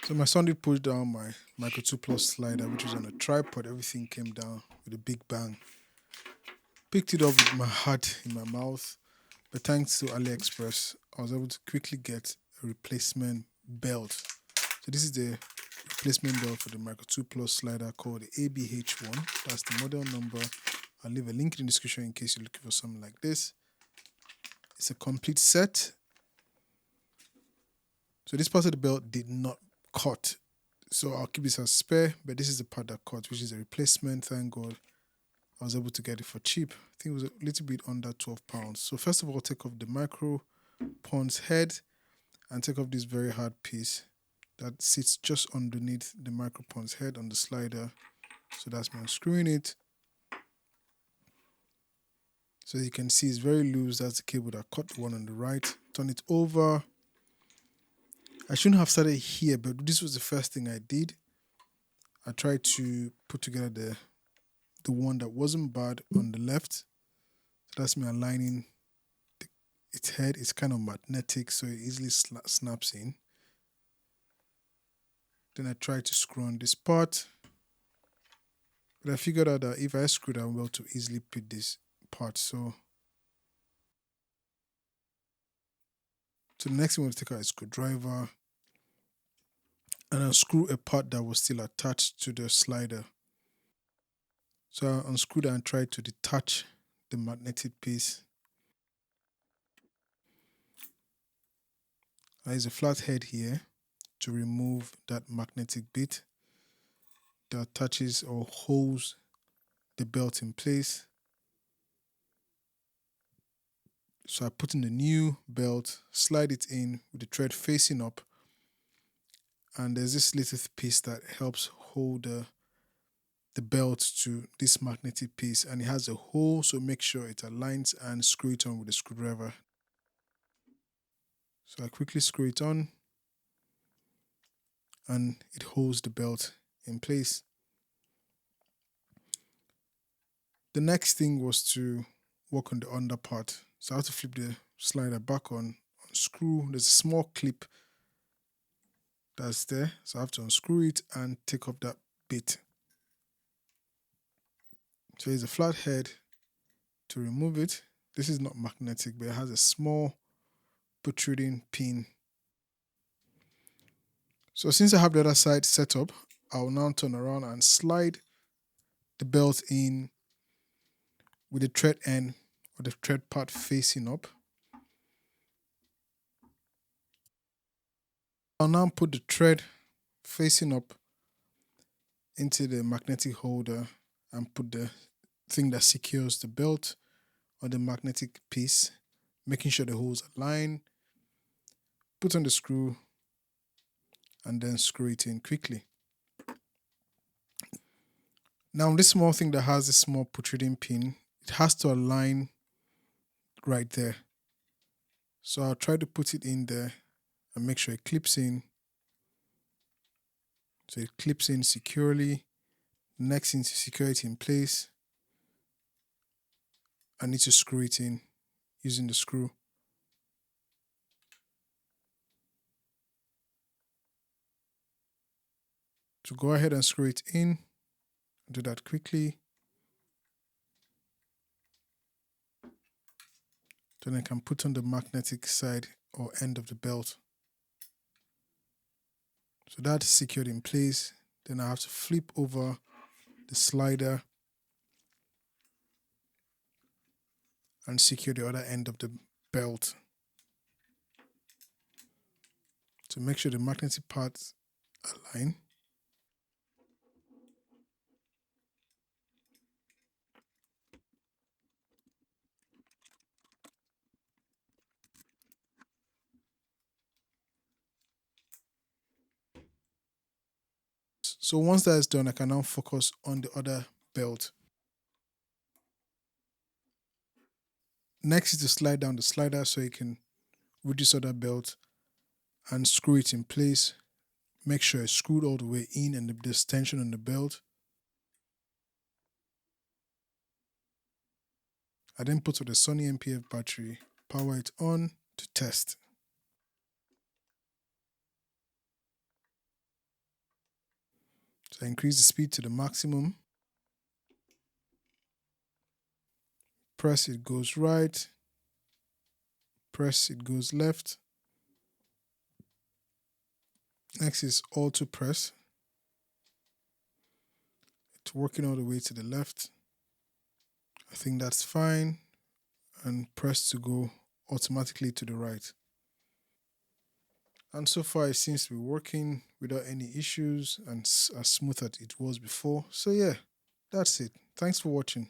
So my son did push down my Micro 2 Plus slider, which was on a tripod. Everything came down with a big bang. Picked it up with my heart in my mouth, but thanks to AliExpress, I was able to quickly get a replacement belt. So this is the replacement belt for the Micro 2 Plus slider called the ABH1. That's the model number. I'll leave a link in the description in case you're looking for something like this. It's a complete set. So this part of the belt did not cut. So I'll keep this as spare, but this is the part that cut, which is a replacement. Thank God I was able to get it for cheap. I think it was a little bit under £12. So first of all, take off the micro pons head and take off this very hard piece that sits just underneath the micro pons head on the slider. So that's me unscrewing it. So you can see it's very loose. That's the cable that cut, the one on the right. Turn it over. I shouldn't have started here, but this was the first thing I did. I tried to put together the one that wasn't bad on the left. So that's me aligning its head. It's kind of magnetic, so it easily snaps in. Then I tried to screw on this part. But I figured out that if I screwed, I'm able to easily put this part. So the next thing I want to take out a screwdriver and unscrew a part that was still attached to the slider. So I unscrewed and tried to detach the magnetic piece. There is a flat head here to remove that magnetic bit that attaches or holds the belt in place. So I put in the new belt, slide it in with the thread facing up, and there's this little piece that helps hold the belt to this magnetic piece, and it has a hole, so make sure it aligns and screw it on with a screwdriver. So I quickly screw it on and it holds the belt in place. The next thing was to work on the under part. So I have to flip the slider back on, unscrew. There's a small clip that's there, so I have to unscrew it and take off that bit. So there's a flat head to remove it. This is not magnetic, but it has a small protruding pin. So since I have the other side set up, I'll now turn around and slide the belt in with the thread end or the thread part facing up. I'll now put the thread facing up into the magnetic holder and put the thing that secures the belt on the magnetic piece, making sure the holes align. Put on the screw and then screw it in quickly. Now this small thing that has this small protruding pin, it has to align right there. So I'll try to put it in there and make sure it clips in. So it clips in securely. Next thing to secure it in place, I need to screw it in using the screw. So go ahead and screw it in. Do that quickly. Then I can put on the magnetic side or end of the belt. So that's secured in place. Then I have to flip over the slider and secure the other end of the belt. So make sure the magnetic parts align. So once that is done, I can now focus on the other belt. Next is to slide down the slider so you can reach this other belt and screw it in place. Make sure it's screwed all the way in and there's tension on the belt. I then put on the Sony MPF battery, power it on to test. So I increase the speed to the maximum. Press, it goes right. Press, it goes left. Next is auto press. It's working all the way to the left. I think that's fine. And press to go automatically to the right. And so far it seems to be working without any issues and as smooth as it was before. So yeah, that's it. Thanks for watching.